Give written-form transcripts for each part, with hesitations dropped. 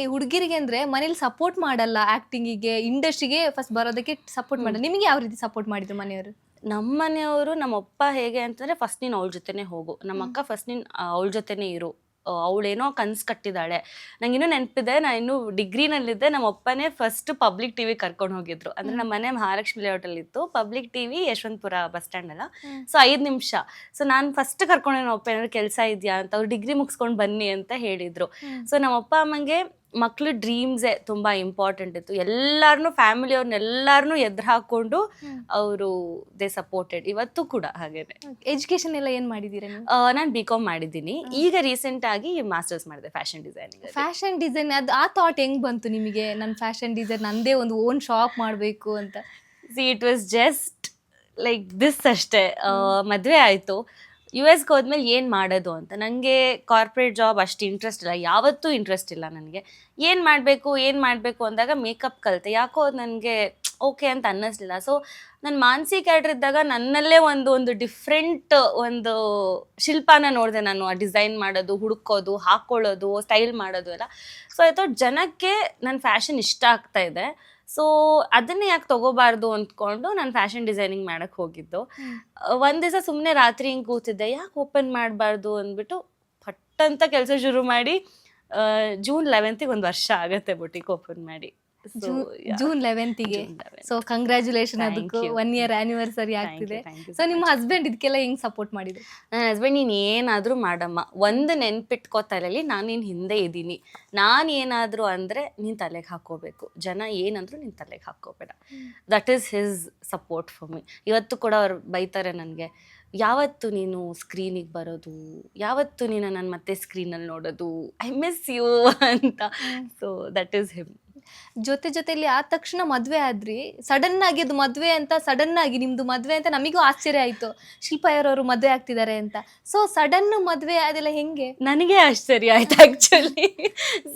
ಈ ಹುಡುಗಿರಿಗೆ ಅಂದ್ರೆ ಮನೇಲಿ ಸಪೋರ್ಟ್ ಮಾಡಲ್ಲ, ಆಕ್ಟಿಂಗಿಗೆ ಇಂಡಸ್ಟ್ರಿಗೆ ಫಸ್ಟ್ ಬರೋದಕ್ಕೆ ಸಪೋರ್ಟ್ ಮಾಡಲ್ಲ. ನಿಮಗೆ ಯಾವ ರೀತಿ ಸಪೋರ್ಟ್ ಮಾಡಿದ್ರು ಮನೆಯವರು? ನಮ್ಮ ಮನೆಯವರು, ನಮ್ಮಪ್ಪ ಹೇಗೆ ಅಂತಂದ್ರೆ ಫಸ್ಟ್ ನೀನು ಅವಳ ಜೊತೆನೆ ಹೋಗು, ನಮ್ಮ ಅಕ್ಕ ಫಸ್ಟ್ ನೀನು ಅವಳ ಜೊತೆನೆ ಇರು, ಅವಳೇನೋ ಕನ್ಸು ಕಟ್ಟಿದ್ದಾಳೆ. ನಂಗೆ ಇನ್ನೂ ನೆನಪಿದೆ, ನಾನು ಇನ್ನೂ ಡಿಗ್ರಿನಲ್ಲಿದ್ದೆ, ನಮ್ಮ ಅಪ್ಪನೇ ಫಸ್ಟ್ ಪಬ್ಲಿಕ್ ಟಿವಿ ಕರ್ಕೊಂಡು ಹೋಗಿದ್ರು. ಅಂದ್ರೆ ನಮ್ಮ ಮನೆ ಮಹಾಲಕ್ಷ್ಮಿ ಲೇಔಟಲ್ಲಿ ಇತ್ತು, public TV Yeshwanthpur bus stand ಅಲ್ಲ. ಸೊ 5 ನಿಮಿಷ. ಸೊ ನಾನು ಫಸ್ಟ್ ಕರ್ಕೊಂಡು ನಮ್ಮ ಅಪ್ಪ ಏನಾದ್ರು ಕೆಲಸ ಇದೆಯಾ ಅಂತ, ಅವ್ರು ಡಿಗ್ರಿ ಮುಗಿಸ್ಕೊಂಡು ಬನ್ನಿ ಅಂತ ಹೇಳಿದ್ರು. ಸೊ ನಮ್ಮ ಅಪ್ಪ ಅಮ್ಮಂಗೆ ಮಕ್ಳು ಡ್ರೀಮ್ಸೇ ತುಂಬಾ ಇಂಪಾರ್ಟೆಂಟ್ ಇತ್ತು. ಎಲ್ಲಾರನ್ನೂ ಫ್ಯಾಮಿಲಿಯವ್ರನ್ನೆಲ್ಲಾರನ್ನೂ ಎದುರು ಹಾಕೊಂಡು ಅವರು ದೇ ಸಪೋರ್ಟೆಡ್, ಇವತ್ತು ಕೂಡ ಹಾಗೇನೆ. ಎಜುಕೇಶನ್ ಎಲ್ಲ ಏನ್ ಮಾಡಿದ್ದೀರಾ ನೀವು? ನಾನು BCom ಮಾಡಿದ್ದೀನಿ. ಈಗ ರೀಸೆಂಟ್ ಆಗಿ ಮಾಸ್ಟರ್ಸ್ ಮಾಡಿದೆ ಫ್ಯಾಷನ್ ಡಿಸೈನಿಂಗ್. ಫ್ಯಾಷನ್ ಡಿಸೈನ್ ಅದು ಆ ಥಾಟ್ ಹೆಂಗ್ ಬಂತು ನಿಮಗೆ? ನಾನು ಫ್ಯಾಷನ್ ಡಿಸೈನ್ ನಂದೇ ಒಂದು ಓನ್ ಶಾಪ್ ಮಾಡಬೇಕು ಅಂತ. It was just like this ಅಷ್ಟೇ. ಮದುವೆ ಆಯಿತು, US ಹೋದ್ಮೇಲೆ ಏನು ಮಾಡೋದು ಅಂತ. ನನಗೆ ಕಾರ್ಪೊರೇಟ್ ಜಾಬ್ ಅಷ್ಟು ಇಂಟ್ರೆಸ್ಟ್ ಇಲ್ಲ, ಯಾವತ್ತೂ ಇಂಟ್ರೆಸ್ಟ್ ಇಲ್ಲ ನನಗೆ. ಏನು ಮಾಡಬೇಕು ಅಂದಾಗ ಮೇಕಪ್ ಕಲಿತೆ. ಯಾಕೋ ಅದು ನನಗೆ ಓಕೆ ಅಂತ ಅನ್ನಿಸ್ಲಿಲ್ಲ. ಸೊ ನಾನು ಮಾನಸಿ ಕ್ಯಾರೆಕ್ಟರ್ ಇದ್ದಾಗ ನನ್ನಲ್ಲೇ ಒಂದು ಡಿಫ್ರೆಂಟ್ ಒಂದು ಶಿಲ್ಪನ ನೋಡಿದೆ ನಾನು. ಆ ಡಿಸೈನ್ ಮಾಡೋದು, ಹುಡುಕೋದು, ಹಾಕ್ಕೊಳ್ಳೋದು, ಸ್ಟೈಲ್ ಮಾಡೋದು ಎಲ್ಲ. ಸೊ ಆಯಿತು, ಜನಕ್ಕೆ ನನ್ನ ಫ್ಯಾಷನ್ ಇಷ್ಟ ಆಗ್ತಾ ಇದೆ. ಸೊ ಅದನ್ನೇ ಯಾಕೆ ತಗೋಬಾರ್ದು ಅಂದ್ಕೊಂಡು ನಾನು ಫ್ಯಾಷನ್ ಡಿಸೈನಿಂಗ್ ಮಾಡೋಕ್ಕೆ ಹೋಗಿದ್ದು. ಒಂದು ದಿವಸ ಸುಮ್ಮನೆ ರಾತ್ರಿ ಹಿಂಗೆ ಕೂತಿದ್ದೆ, ಯಾಕೆ ಓಪನ್ ಮಾಡಬಾರ್ದು ಅಂದ್ಬಿಟ್ಟು ಪಟ್ಟಂತ ಕೆಲಸ ಶುರು ಮಾಡಿ ಜೂನ್ 11ಗೆ 1 ವರ್ಷ ಆಗುತ್ತೆ ಬುಟಿಕ್ ಓಪನ್ ಮಾಡಿ. ಜೂನ್ 11ಗೆ. ಸೊ ಕಂಗ್ರ್ಯಾಚುಲೇಷನ್, ಅದಕ್ಕೂ 1 year ಆನಿವರ್ಸರಿ ಆಗ್ತಿದೆ. ಸೊ ನಿಮ್ಮ ಹಸ್ಬೆಂಡ್ ಇದಕ್ಕೆಲ್ಲ ಹೆಂಗ್ ಸಪೋರ್ಟ್ ಮಾಡಿದ್ರು? ನನ್ನ ಹಸ್ಬೆಂಡ್ ನೀನು ಏನಾದರೂ ಮಾಡಮ್ಮ, ಒಂದು ನೆನ್ಪಿಟ್ಕೋ ತಲೆಯಲ್ಲಿ, ನಾನು ನಿನ್ನ ಹಿಂದೆ ಇದ್ದೀನಿ. ನಾನು ಏನಾದರೂ ಅಂದರೆ ನೀನು ತಲೆಗೆ ಹಾಕೋಬೇಕು, ಜನ ಏನಂದ್ರು ನೀನು ತಲೆಗೆ ಹಾಕೋಬೇಡ. That is his support for me. ಇವತ್ತು ಕೂಡ ಅವ್ರು ಬೈತಾರೆ ನನಗೆ, ಯಾವತ್ತು ನೀನು ಸ್ಕ್ರೀನಿಗೆ ಬರೋದು, ಯಾವತ್ತು ನೀನು ನಾನು ಮತ್ತೆ ಸ್ಕ್ರೀನಲ್ಲಿ ನೋಡೋದು, ಐ ಮಿಸ್ ಯು ಅಂತ. So that is him. ಜೊತೆಲಿ ಆದ ತಕ್ಷಣ ಮದ್ವೆ ಆದ್ರಿ, ಸಡನ್ ಆಗಿ ಅದು ಮದ್ವೆ ಅಂತ, ಸಡನ್ ಆಗಿ ನಿಮ್ದು ಮದ್ವೆ ಅಂತ ನಮಗೂ ಆಶ್ಚರ್ಯ ಆಯ್ತು, ಶಿಲ್ಪಾ ಅವರು ಮದ್ವೆ ಆಗ್ತಿದ್ದಾರೆ ಅಂತ. ಸೊ ಸಡನ್ ಮದ್ವೆ ಅದೆಲ್ಲ ಹೆಂಗೆ? ನನಗೆ ಆಶ್ಚರ್ಯ ಆಯ್ತು ಆ್ಯಕ್ಚುಲಿ.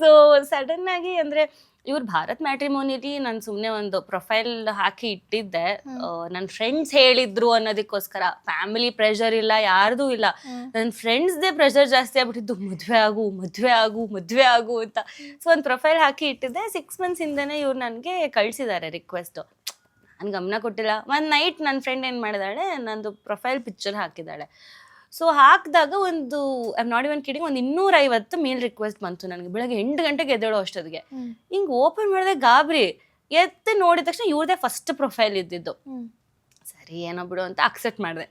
ಸೊ ಸಡನ್ ಆಗಿ ಅಂದರೆ ಇವ್ರು ಭಾರತ್ ಮ್ಯಾಟ್ರಿಮೋನಿಲಿ ನಾನು ಸುಮ್ಮನೆ ಒಂದು ಪ್ರೊಫೈಲ್ ಹಾಕಿ ಇಟ್ಟಿದ್ದೆ. ನನ್ನ ಫ್ರೆಂಡ್ಸ್ ಹೇಳಿದ್ರು ಅನ್ನೋದಕ್ಕೋಸ್ಕರ. ಫ್ಯಾಮಿಲಿ ಪ್ರೆಷರ್ ಇಲ್ಲ, ಯಾರ್ದು ಇಲ್ಲ. ನನ್ನ ಫ್ರೆಂಡ್ಸ್ದೇ ಪ್ರೆಷರ್ ಜಾಸ್ತಿ ಆಗ್ಬಿಟ್ಟಿದ್ದು, ಮದುವೆ ಆಗು ಅಂತ. ಸೊ ಒಂದು ಪ್ರೊಫೈಲ್ ಹಾಕಿ ಇಟ್ಟಿದ್ದೆ. 6 months ಹಿಂದೆನೇ ಇವ್ರು ನನಗೆ ಕಳಿಸಿದ್ದಾರೆ ರಿಕ್ವೆಸ್ಟು. ನಾನು ಗಮನ ಕೊಟ್ಟಿಲ್ಲ. ಒಂದು ನೈಟ್ ನನ್ನ ಫ್ರೆಂಡ್ ಏನು ಮಾಡಿದಾಳೆ, ನಂದು ಪ್ರೊಫೈಲ್ ಪಿಕ್ಚರ್ ಹಾಕಿದ್ದಾಳೆ. ಸೊ ಹಾಕಿದಾಗ ಒಂದು I am not even kidding, ಒಂದು 250 ಮೇಲ್ ರಿಕ್ವೆಸ್ಟ್ ಬಂತು ನನಗೆ. ಬೆಳಗ್ಗೆ 8 ಗಂಟೆಗೆ ಎದ್ದೇಳೋ ಅಷ್ಟೊತ್ತಿಗೆ. ಹಿಂಗೆ ಓಪನ್ ಮಾಡಿದೆ, ಗಾಬರಿ ಎತ್ತಿ ನೋಡಿದ ತಕ್ಷಣ ಇವ್ರದೇ ಫಸ್ಟ್ ಪ್ರೊಫೈಲ್ ಇದ್ದಿದ್ದು. ಸರಿ ಏನೋ ಬಿಡು ಅಂತ ಅಕ್ಸೆಪ್ಟ್ ಮಾಡಿದೆ.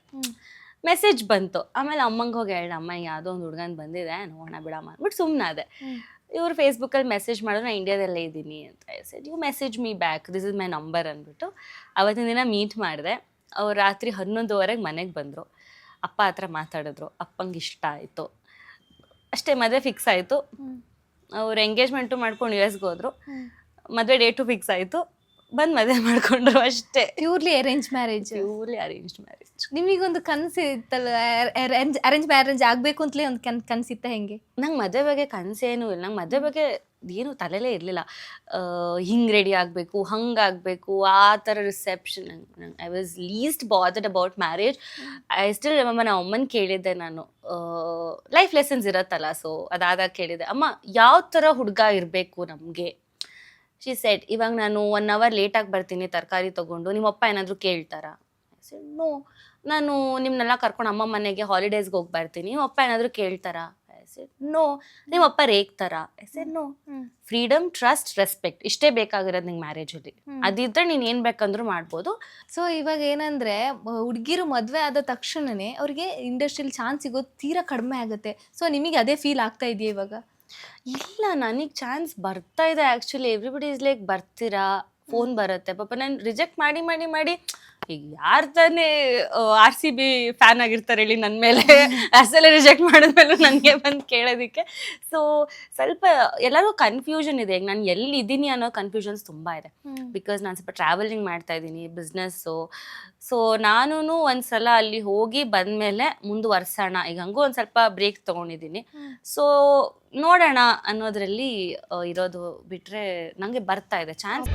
ಮೆಸೇಜ್ ಬಂತು. ಆಮೇಲೆ ಅಮ್ಮಂಗೆ ಹೋಗಿ ಹೇಳ, ಅಮ್ಮ ಯಾವುದೋ ಒಂದು ಹುಡುಗನ್ ಬಂದಿದೆ, ನೋಡೋಣ ಬಿಡಮ್ಮ ಅಂದ್ಬಿಟ್ಟು ಸುಮ್ಮನಾದೆ. ಇವ್ರು ಫೇಸ್ಬುಕ್ಕಲ್ಲಿ ಮೆಸೇಜ್ ಮಾಡಿದ್ರು, ನಾನು ಇಂಡಿಯಾದಲ್ಲೇ ಇದ್ದೀನಿ ಅಂತ. ಸರಿ, you message me back, this is my number ಅಂದ್ಬಿಟ್ಟು ಅವತ್ತಿನ ದಿನ ಮೀಟ್ ಮಾಡಿದೆ. ಅವ್ರು ರಾತ್ರಿ 11:30 ಮನೆಗೆ ಬಂದರು. ಅಪ್ಪ ಹತ್ರ ಮಾತಾಡಿದ್ರು, ಅಪ್ಪಂಗೆ ಇಷ್ಟ ಆಯಿತು ಅಷ್ಟೇ. ಮದುವೆ ಫಿಕ್ಸ್ ಆಯಿತು. ಅವ್ರು ಎಂಗೇಜ್ಮೆಂಟು ಮಾಡ್ಕೊಂಡು US ಹೋದ್ರು. ಮದುವೆ ಡೇಟು ಫಿಕ್ಸ್ ಆಯಿತು, ಬಂದು ಮದುವೆ ಮಾಡ್ಕೊಂಡ್ರು ಅಷ್ಟೇ. Purely arrange marriage? Purely arranged marriage. ನಿಮಗೊಂದು ಕನಸು ಇತ್ತಲ್ಲ, ಅರೇಂಜ್ ಮ್ಯಾರೇಜ್ ಆಗಬೇಕು ಅಂತಲೇ ಒಂದು ಕನಸಿತ್ತ ಹೆಂಗೆ? ನಂಗೆ ಮದುವೆ ಬಗ್ಗೆ ಕನಸೇನೂ ಇಲ್ಲ. ನಂಗೆ ಮದುವೆ ಬಗ್ಗೆ ಏನು ತಲೆಲೇ ಇರಲಿಲ್ಲ. ಹಿಂಗೆ ರೆಡಿ ಆಗಬೇಕು, ಹಂಗಾಗಬೇಕು, ಆ ಥರ reception. I was list bothered about marriage. I still remember, ನಮ್ಮ ಅಮ್ಮನ ಕೇಳಿದ್ದೆ ನಾನು, ಲೈಫ್ ಲೆಸನ್ಸ್ ಇರತ್ತಲ್ಲ. ಸೊ ಅದಾದಾಗ ಕೇಳಿದೆ, ಅಮ್ಮ ಯಾವ ಥರ ಹುಡುಗ ಇರಬೇಕು ನಮಗೆ? ಶಿ ಸೆಡ್, ಇವಾಗ ನಾನು 1 hour ಲೇಟಾಗಿ ಬರ್ತೀನಿ ತರಕಾರಿ ತೊಗೊಂಡು, ನಿಮ್ಮಪ್ಪ ಏನಾದರೂ ಕೇಳ್ತಾರಾ? ನೋ. ನಾನು ನಿಮ್ಮನ್ನೆಲ್ಲ ಕರ್ಕೊಂಡು ಅಮ್ಮ ಮನೆಗೆ ಹಾಲಿಡೇಸ್ಗೆ ಹೋಗಿ ಬರ್ತೀನಿ, ನಿಮ್ಮಪ್ಪ ಏನಾದರೂ ಕೇಳ್ತಾರಾ? ನೋ. ನಿಮ್ಮಪ್ಪ ರೇಗ್ತಾರಾ? ನೋ. ಫ್ರೀಡಮ್, ಟ್ರಸ್ಟ್, ರೆಸ್ಪೆಕ್ಟ್ ಇಷ್ಟೇ ಬೇಕಾಗಿರೋದು ನಿಂಗೆ ಮ್ಯಾರೇಜಲ್ಲಿ. ಅದಿದ್ರೆ ನೀನು ಏನು ಬೇಕಂದ್ರೂ ಮಾಡ್ಬೋದು. ಸೊ ಇವಾಗ ಏನಂದರೆ, ಹುಡುಗಿರು ಮದುವೆ ಆದ ತಕ್ಷಣವೇ ಅವ್ರಿಗೆ ಇಂಡಸ್ಟ್ರಿಯಲ್ಲಿ ಚಾನ್ಸ್ ಸಿಗೋದು ತೀರಾ ಕಡಿಮೆ ಆಗುತ್ತೆ. ಸೊ ನಿಮಗೆ ಅದೇ ಫೀಲ್ ಆಗ್ತಾ ಇದೆಯಾ ಇವಾಗ? ಇಲ್ಲ, ನನಗೆ ಚಾನ್ಸ್ ಬರ್ತಾ ಇದೆ ಆ್ಯಕ್ಚುಲಿ. ಎವ್ರಿಬಡಿ ಇಸ್ ಲೈಕ್, ಬರ್ತೀರಾ, ಫೋನ್ ಬರುತ್ತೆ. ಪಾಪ ನಾನು ರಿಜೆಕ್ಟ್ ಮಾಡಿ ಈಗ ಯಾರು ತಾನೇ RCB ಫ್ಯಾನ್ ಆಗಿರ್ತಾರೆ ಹೇಳಿ ನನ್ನ ಮೇಲೆ? ಅಷ್ಟೆಲ್ಲ ರಿಜೆಕ್ಟ್ ಮಾಡಿದ್ಮೇಲೆ ನನಗೆ ಬಂದು ಕೇಳೋದಕ್ಕೆ. ಸೊ ಸ್ವಲ್ಪ ಎಲ್ಲರೂ ಕನ್ಫ್ಯೂಷನ್ ಇದೆ. ಈಗ ನಾನು ಎಲ್ಲಿದ್ದೀನಿ ಅನ್ನೋ ಕನ್ಫ್ಯೂಷನ್ಸ್ ತುಂಬ ಇದೆ. ಬಿಕಾಸ್ ನಾನು ಸ್ವಲ್ಪ ಟ್ರಾವೆಲಿಂಗ್ ಮಾಡ್ತಾ ಇದ್ದೀನಿ, ಬಿಸ್ನೆಸ್ಸು. ಸೊ ನಾನು ಒಂದ್ಸಲ ಅಲ್ಲಿ ಹೋಗಿ ಬಂದಮೇಲೆ ಮುಂದುವರ್ಸೋಣ, ಈಗ ಹಂಗೂ ಒಂದು ಸ್ವಲ್ಪ ಬ್ರೇಕ್ ತೊಗೊಂಡಿದ್ದೀನಿ. ಸೊ ನೋಡೋಣ ಅನ್ನೋದ್ರಲ್ಲಿ ಇರೋದು ಬಿಟ್ಟರೆ ನನಗೆ ಬರ್ತಾ ಇದೆ ಚಾನ್ಸ್.